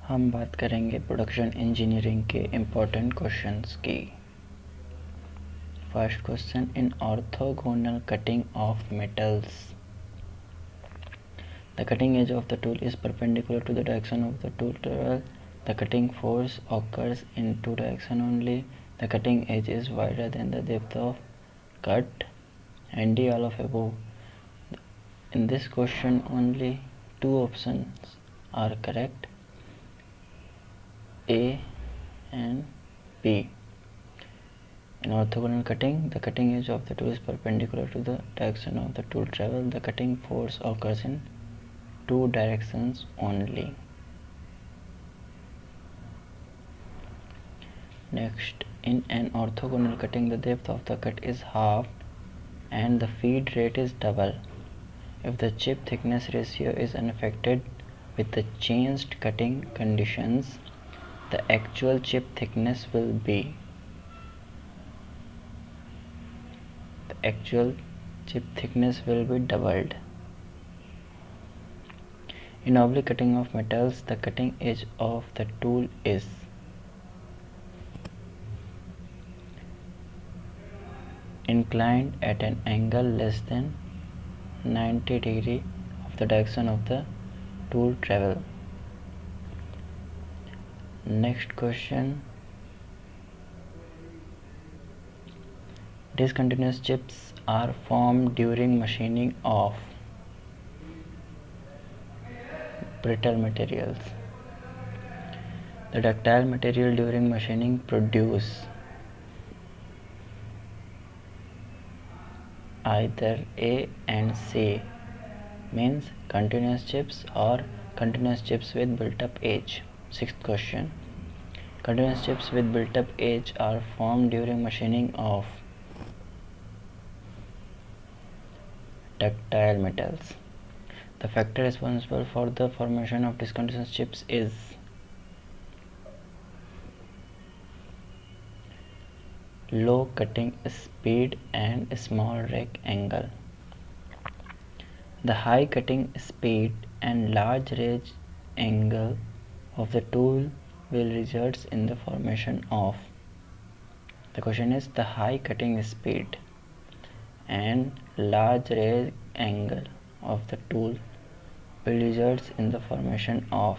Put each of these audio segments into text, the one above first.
हम बात करेंगे प्रोडक्शन इंजीनियरिंग के इम्पोर्टेंट क्वेश्चंस की। First question, in orthogonal cutting of metals the cutting edge of the tool is perpendicular to the direction of the tool travel. The cutting force occurs in two directions only. The cutting edge is wider than the depth of cut. And D, all of above. In this question only two options are correct, A and B. In orthogonal cutting, the cutting edge of the tool is perpendicular to the direction of the tool travel. The cutting force occurs in two directions only. Next, in an orthogonal cutting, the depth of the cut is half and the feed rate is double. If the chip thickness ratio is unaffected with the changed cutting conditions, the actual chip thickness will be doubled. In oblique cutting of metals, the cutting edge of the tool is inclined at an angle less than 90 degree of the direction of the tool travel. Next question, discontinuous chips are formed during machining of brittle materials. The ductile material during machining produce either A and C, means continuous chips or continuous chips with built-up edge. Sixth question, continuous chips with built-up edge are formed during machining of ductile metals. The factor responsible for the formation of discontinuous chips is low cutting speed and small rake angle. The high cutting speed and large rake angle of the tool will result in the formation of. The question is, the high cutting speed and large rake angle of the tool will result in the formation of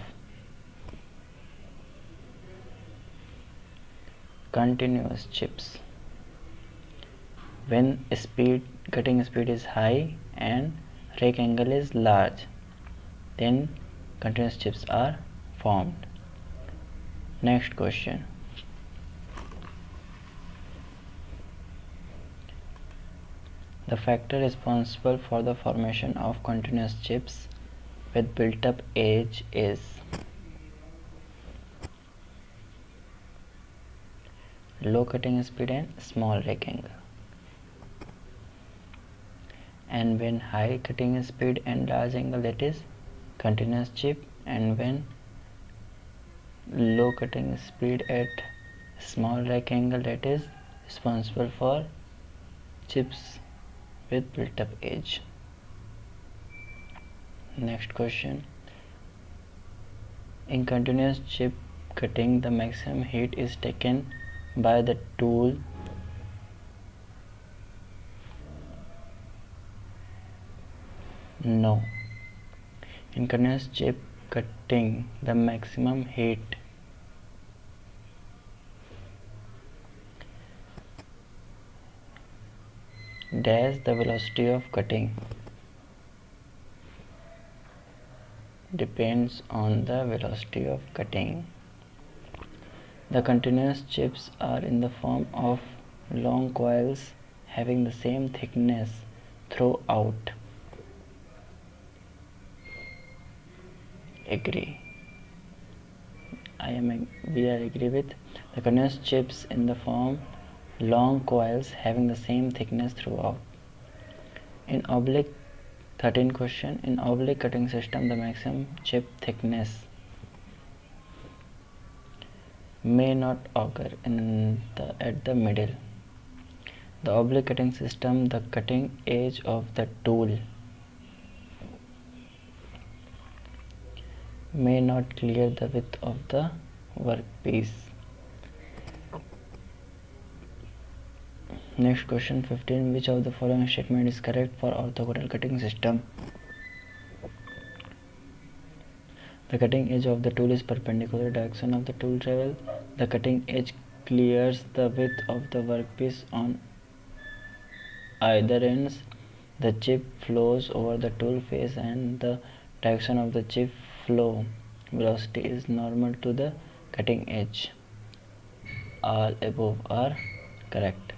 continuous chips. When cutting speed is high and rake angle is large, then continuous chips are formed. Next question, the factor responsible for the formation of continuous chips with built-up edge is low cutting speed and small rake angle. And when high cutting speed and large angle, that is continuous chip, and when low cutting speed at small rake angle, that is responsible for chips with built-up edge. Next question, in continuous chip cutting, the maximum heat is taken by the tool No. In continuous chip cutting, the maximum heat dash the velocity of cutting depends on the velocity of cutting. The continuous chips are in the form of long coils having the same thickness throughout. Agree. We are agree with the continuous chips in the form long coils having the same thickness throughout. In oblique 13 question, in oblique cutting system, the maximum chip thickness may not occur at the middle. The oblique cutting system, the cutting edge of the tool may not clear the width of the workpiece. Next question 15. Which of the following statement is correct for orthogonal cutting system? The cutting edge of the tool is perpendicular to the direction of the tool travel. The cutting edge clears the width of the workpiece on either ends. The chip flows over the tool face and the direction of the chip flow velocity is normal to the cutting edge. All above are correct.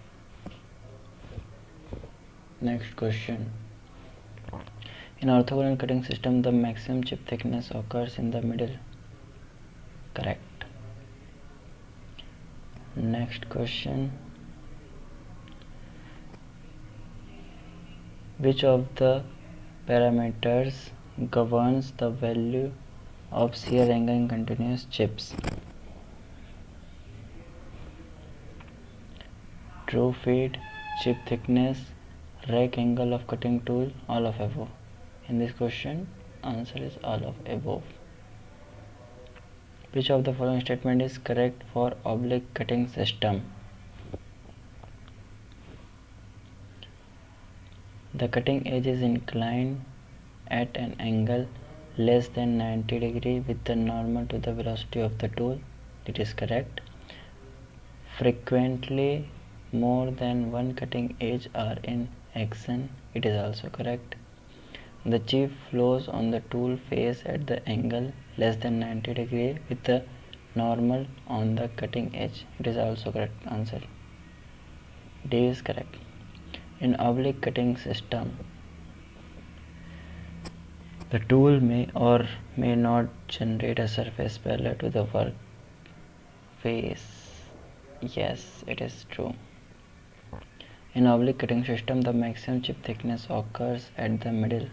Next question. In orthogonal cutting system, the maximum chip thickness occurs in the middle. Correct. Next question. Which of the parameters governs the value of shear angle in continuous chips? True feed, chip thickness, rack angle of cutting tool, all of above. In this question, answer is all of above. Which of the following statement is correct for oblique cutting system? The cutting edge is inclined at an angle less than 90 degree with the normal to the velocity of the tool. It is correct. Frequently more than one cutting edge are in action. It is also correct. The chip flows on the tool face at the angle less than 90 degree with the normal on the cutting edge. It is also correct answer. D is correct. In oblique cutting system, the tool may or may not generate a surface parallel to the work face. Yes, it is true. In oblique cutting system, the maximum chip thickness occurs at the middle.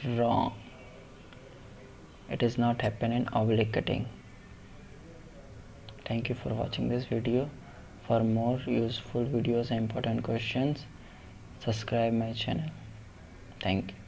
Wrong. It is not happen in oblique cutting. Thank you for watching this video. For more useful videos and important questions, subscribe my channel. Thank you.